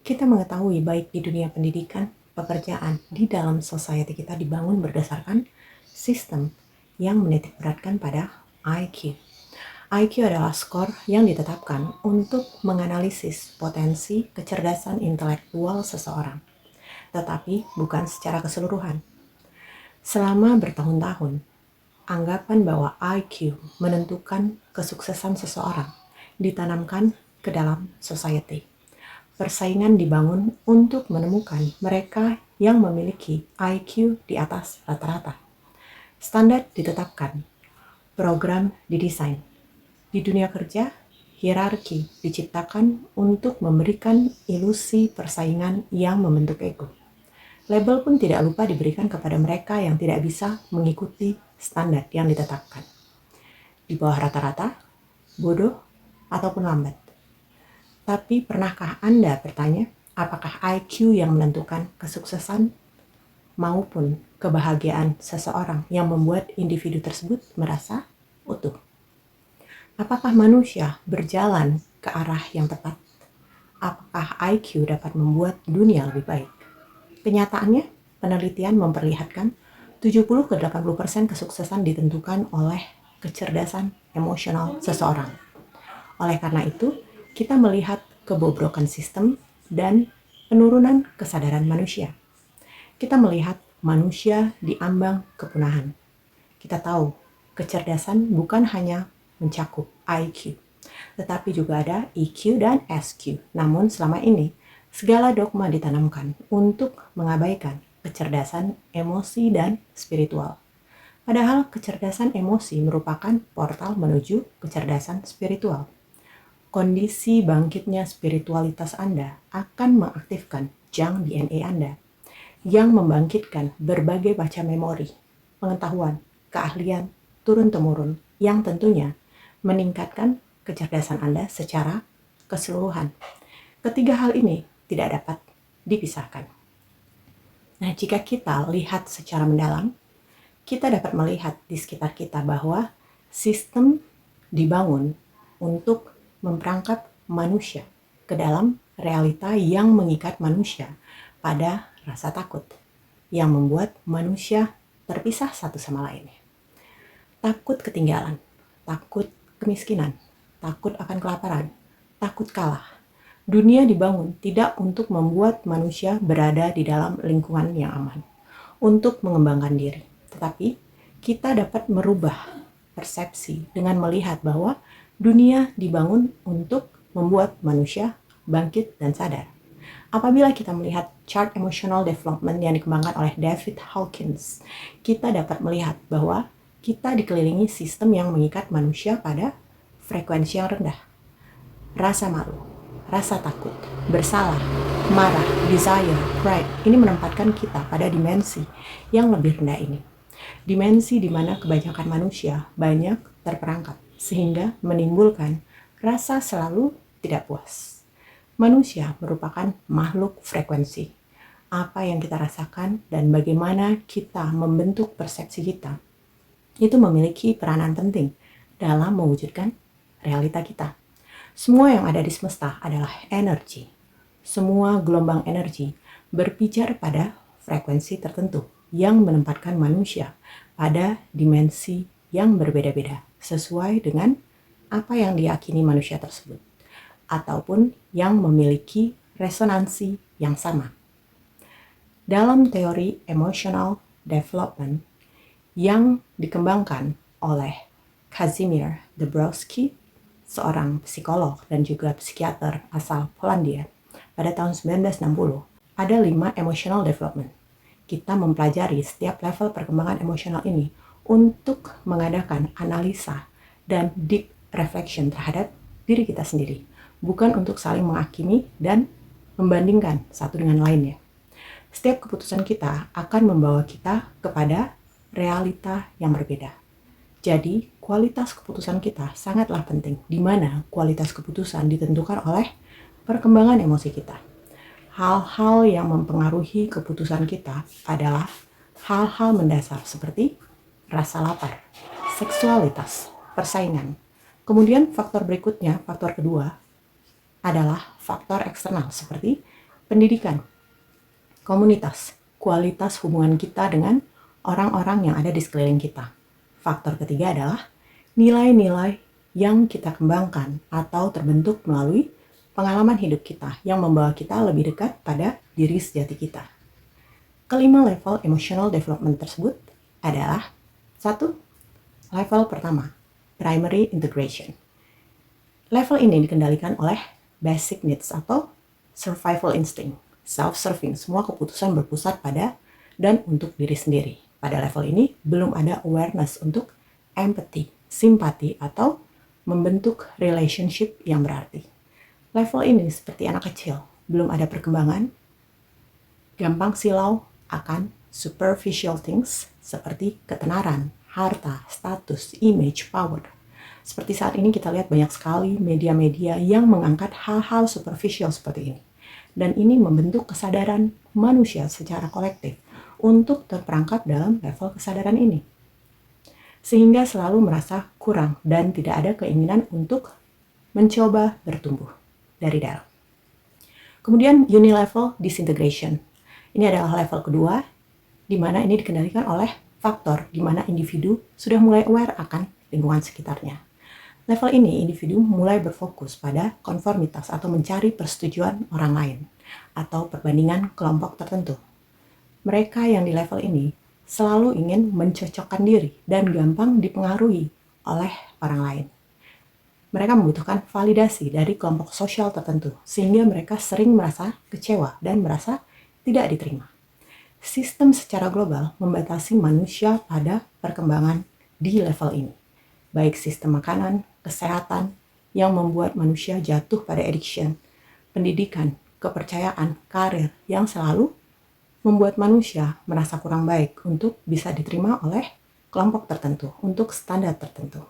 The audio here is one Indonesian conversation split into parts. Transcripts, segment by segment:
Kita mengetahui baik di dunia pendidikan, pekerjaan, di dalam society kita dibangun berdasarkan sistem yang menitikberatkan pada IQ. IQ adalah skor yang ditetapkan untuk menganalisis potensi kecerdasan intelektual seseorang, tetapi bukan secara keseluruhan. Selama bertahun-tahun, anggapan bahwa IQ menentukan kesuksesan seseorang ditanamkan ke dalam society. Persaingan dibangun untuk menemukan mereka yang memiliki IQ di atas rata-rata. Standar ditetapkan, program didesain. Di dunia kerja, hierarki diciptakan untuk memberikan ilusi persaingan yang membentuk ego. Label pun tidak lupa diberikan kepada mereka yang tidak bisa mengikuti standar yang ditetapkan. Di bawah rata-rata, bodoh, ataupun lambat. Tapi pernahkah Anda bertanya, apakah IQ yang menentukan kesuksesan maupun kebahagiaan seseorang yang membuat individu tersebut merasa utuh? Apakah manusia berjalan ke arah yang tepat? Apakah IQ dapat membuat dunia lebih baik? Kenyataannya, penelitian memperlihatkan 70-80% kesuksesan ditentukan oleh kecerdasan emosional seseorang. Oleh karena itu, kita melihat kebobrokan sistem dan penurunan kesadaran manusia. Kita melihat manusia diambang kepunahan. Kita tahu kecerdasan bukan hanya mencakup IQ, tetapi juga ada EQ dan SQ. Namun selama ini, segala dogma ditanamkan untuk mengabaikan kecerdasan emosi dan spiritual. Padahal kecerdasan emosi merupakan portal menuju kecerdasan spiritual. Kondisi bangkitnya spiritualitas Anda akan mengaktifkan jang DNA Anda yang membangkitkan berbagai macam memori, pengetahuan, keahlian, turun-temurun yang tentunya meningkatkan kecerdasan Anda secara keseluruhan. Ketiga hal ini tidak dapat dipisahkan. Nah, jika kita lihat secara mendalam, kita dapat melihat di sekitar kita bahwa sistem dibangun untuk memperangkap manusia ke dalam realita yang mengikat manusia pada rasa takut, yang membuat manusia terpisah satu sama lainnya. Takut ketinggalan, takut kemiskinan, takut akan kelaparan, takut kalah. Dunia dibangun tidak untuk membuat manusia berada di dalam lingkungan yang aman, untuk mengembangkan diri. Tetapi kita dapat merubah persepsi dengan melihat bahwa dunia dibangun untuk membuat manusia bangkit dan sadar. Apabila kita melihat chart emotional development yang dikembangkan oleh David Hawkins, kita dapat melihat bahwa kita dikelilingi sistem yang mengikat manusia pada frekuensi yang rendah. Rasa malu, rasa takut, bersalah, marah, desire, pride, ini menempatkan kita pada dimensi yang lebih rendah ini. Dimensi di mana kebanyakan manusia banyak terperangkap, sehingga menimbulkan rasa selalu tidak puas. Manusia merupakan makhluk frekuensi. Apa yang kita rasakan dan bagaimana kita membentuk persepsi kita, itu memiliki peranan penting dalam mewujudkan realita kita. Semua yang ada di semesta adalah energi. Semua gelombang energi berbicara pada frekuensi tertentu yang menempatkan manusia pada dimensi yang berbeda-beda sesuai dengan apa yang diyakini manusia tersebut ataupun yang memiliki resonansi yang sama. Dalam teori emotional development yang dikembangkan oleh Kazimierz Dabrowski, seorang psikolog dan juga psikiater asal Polandia, pada tahun 1960, ada 5 emotional development. Kita mempelajari setiap level perkembangan emosional ini untuk mengadakan analisa dan deep reflection terhadap diri kita sendiri, bukan untuk saling menghakimi dan membandingkan satu dengan lainnya. Setiap keputusan kita akan membawa kita kepada realita yang berbeda. Jadi, kualitas keputusan kita sangatlah penting, di mana kualitas keputusan ditentukan oleh perkembangan emosi kita. Hal-hal yang mempengaruhi keputusan kita adalah hal-hal mendasar seperti rasa lapar, seksualitas, persaingan. Kemudian faktor berikutnya, faktor kedua, adalah faktor eksternal seperti pendidikan, komunitas, kualitas hubungan kita dengan orang-orang yang ada di sekeliling kita. Faktor ketiga adalah nilai-nilai yang kita kembangkan atau terbentuk melalui pengalaman hidup kita yang membawa kita lebih dekat pada diri sejati kita. Kelima level emotional development tersebut adalah level pertama, primary integration. Level ini dikendalikan oleh basic needs atau survival instinct, self-serving, semua keputusan berpusat pada dan untuk diri sendiri. Pada level ini belum ada awareness untuk empathy, simpati, atau membentuk relationship yang berarti. Level ini seperti anak kecil, belum ada perkembangan, gampang silau akan superficial things seperti ketenaran, harta, status, image, power. Seperti saat ini kita lihat banyak sekali media-media yang mengangkat hal-hal superficial seperti ini. Dan ini membentuk kesadaran manusia secara kolektif untuk terperangkap dalam level kesadaran ini. Sehingga selalu merasa kurang dan tidak ada keinginan untuk mencoba bertumbuh dari dalam. Kemudian unilevel disintegration. Ini adalah level kedua, di mana ini dikendalikan oleh faktor di mana individu sudah mulai aware akan lingkungan sekitarnya. Level ini, individu mulai berfokus pada konformitas atau mencari persetujuan orang lain atau perbandingan kelompok tertentu. Mereka yang di level ini selalu ingin mencocokkan diri dan gampang dipengaruhi oleh orang lain. Mereka membutuhkan validasi dari kelompok sosial tertentu, sehingga mereka sering merasa kecewa dan merasa tidak diterima. Sistem secara global membatasi manusia pada perkembangan di level ini, baik sistem makanan, kesehatan, yang membuat manusia jatuh pada addiction, pendidikan, kepercayaan, karir yang selalu membuat manusia merasa kurang baik untuk bisa diterima oleh kelompok tertentu, untuk standar tertentu.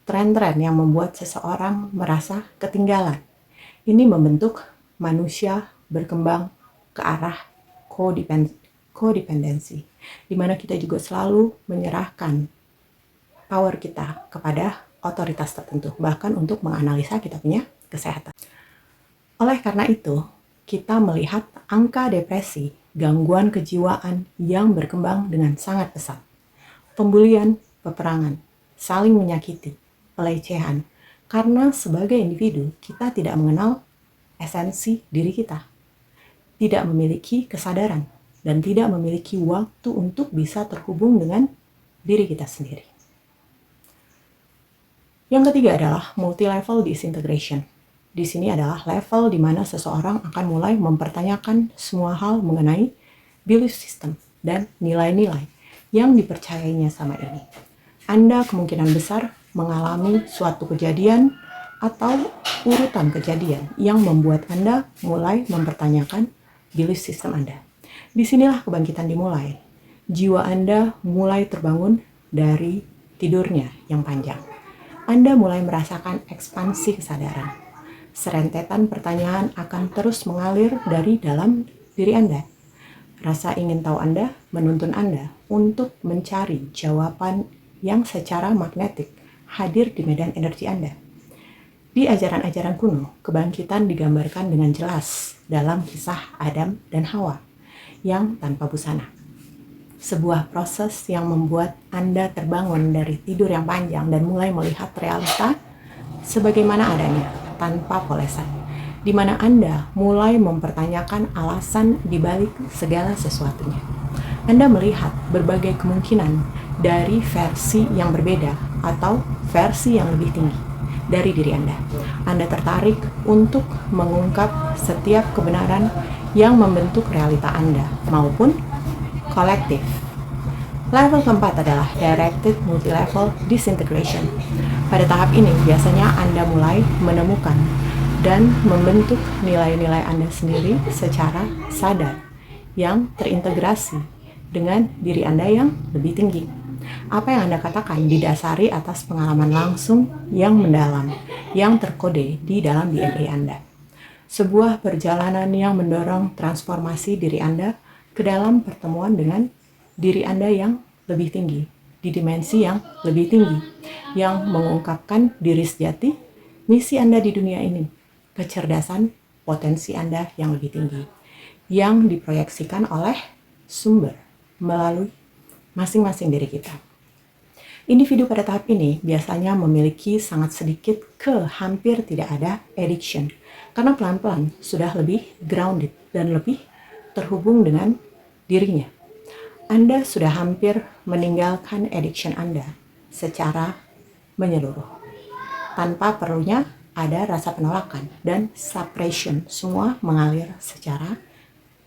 Tren-tren yang membuat seseorang merasa ketinggalan, ini membentuk manusia berkembang ke arah kodependensi, di mana kita juga selalu menyerahkan power kita kepada otoritas tertentu, bahkan untuk menganalisa kita punya kesehatan. Oleh karena itu, kita melihat angka depresi, gangguan kejiwaan yang berkembang dengan sangat pesat. Pembulian, peperangan, saling menyakiti, pelecehan, karena sebagai individu kita tidak mengenal esensi diri kita, tidak memiliki kesadaran, dan tidak memiliki waktu untuk bisa terhubung dengan diri kita sendiri. Yang ketiga adalah multi-level disintegration. Di sini adalah level di mana seseorang akan mulai mempertanyakan semua hal mengenai belief system dan nilai-nilai yang dipercayainya sama ini. Anda kemungkinan besar mengalami suatu kejadian atau urutan kejadian yang membuat Anda mulai mempertanyakan belief system Anda. Disinilah kebangkitan dimulai. Jiwa Anda mulai terbangun dari tidurnya yang panjang. Anda mulai merasakan ekspansi kesadaran. Serentetan pertanyaan akan terus mengalir dari dalam diri Anda. Rasa ingin tahu Anda menuntun Anda untuk mencari jawaban yang secara magnetik hadir di medan energi Anda. Di ajaran-ajaran kuno, kebangkitan digambarkan dengan jelas dalam kisah Adam dan Hawa yang tanpa busana. Sebuah proses yang membuat Anda terbangun dari tidur yang panjang dan mulai melihat realita sebagaimana adanya, tanpa polesan, di mana Anda mulai mempertanyakan alasan di balik segala sesuatunya. Anda melihat berbagai kemungkinan dari versi yang berbeda atau versi yang lebih tinggi dari diri Anda. Anda tertarik untuk mengungkap setiap kebenaran yang membentuk realita Anda maupun kolektif. Level keempat adalah directed multi-level disintegration. Pada tahap ini biasanya Anda mulai menemukan dan membentuk nilai-nilai Anda sendiri secara sadar yang terintegrasi dengan diri Anda yang lebih tinggi. Apa yang Anda katakan didasari atas pengalaman langsung yang mendalam, yang terkode di dalam DNA Anda. Sebuah perjalanan yang mendorong transformasi diri Anda ke dalam pertemuan dengan diri Anda yang lebih tinggi, di dimensi yang lebih tinggi, yang mengungkapkan diri sejati, misi Anda di dunia ini, kecerdasan, potensi Anda yang lebih tinggi, yang diproyeksikan oleh sumber melalui masing-masing diri kita. Individu pada tahap ini biasanya memiliki sangat sedikit ke hampir tidak ada addiction, karena pelan-pelan sudah lebih grounded dan lebih terhubung dengan dirinya. Anda sudah hampir meninggalkan addiction Anda secara menyeluruh, tanpa perlunya ada rasa penolakan dan suppression, semua mengalir secara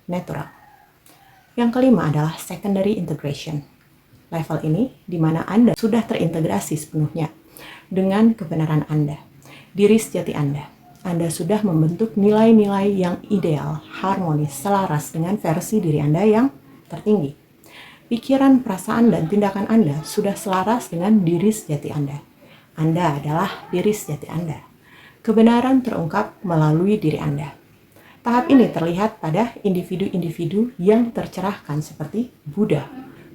natural. Yang kelima adalah secondary integration. Level ini di mana Anda sudah terintegrasi sepenuhnya dengan kebenaran Anda, diri sejati Anda. Anda sudah membentuk nilai-nilai yang ideal, harmonis, selaras dengan versi diri Anda yang tertinggi. Pikiran, perasaan, dan tindakan Anda sudah selaras dengan diri sejati Anda. Anda adalah diri sejati Anda. Kebenaran terungkap melalui diri Anda. Tahap ini terlihat pada individu-individu yang tercerahkan seperti Buddha,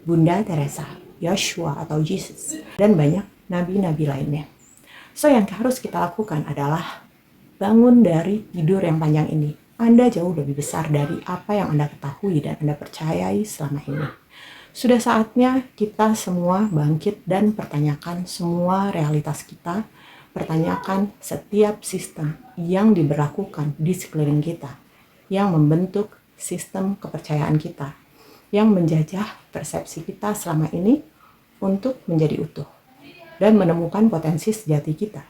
Bunda Teresa, Yeshua atau Jesus, dan banyak nabi-nabi lainnya. So, yang harus kita lakukan adalah bangun dari tidur yang panjang ini. Anda jauh lebih besar dari apa yang Anda ketahui dan Anda percayai selama ini. Sudah saatnya kita semua bangkit dan pertanyakan semua realitas kita, pertanyakan setiap sistem yang diberlakukan di sekeliling kita, yang membentuk sistem kepercayaan kita, yang menjajah persepsi kita selama ini untuk menjadi utuh dan menemukan potensi sejati kita,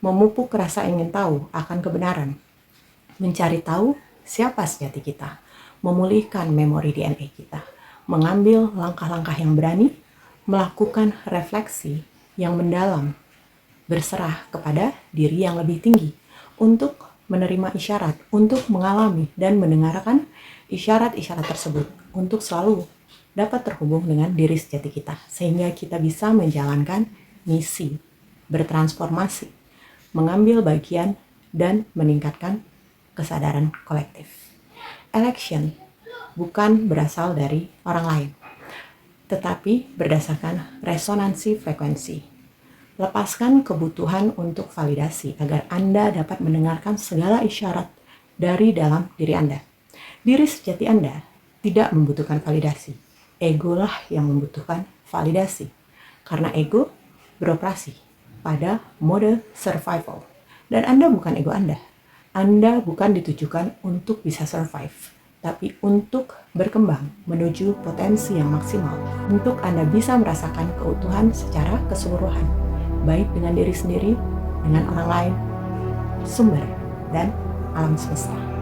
memupuk rasa ingin tahu akan kebenaran, mencari tahu siapa sejati kita, memulihkan memori DNA kita, mengambil langkah-langkah yang berani, melakukan refleksi yang mendalam, berserah kepada diri yang lebih tinggi untuk menerima isyarat, untuk mengalami dan mendengarkan isyarat-isyarat tersebut, untuk selalu dapat terhubung dengan diri sejati kita, sehingga kita bisa menjalankan misi, bertransformasi, mengambil bagian, dan meningkatkan kesadaran kolektif. Election bukan berasal dari orang lain, tetapi berdasarkan resonansi frekuensi. Lepaskan kebutuhan untuk validasi agar Anda dapat mendengarkan segala isyarat dari dalam diri Anda. Diri sejati Anda tidak membutuhkan validasi. Egolah yang membutuhkan validasi. Karena ego beroperasi pada mode survival. Dan Anda bukan ego Anda. Anda bukan ditujukan untuk bisa survive, tapi untuk berkembang menuju potensi yang maksimal. Untuk Anda bisa merasakan keutuhan secara keseluruhan, baik dengan diri sendiri, dengan orang lain, sumber, dan alam semesta.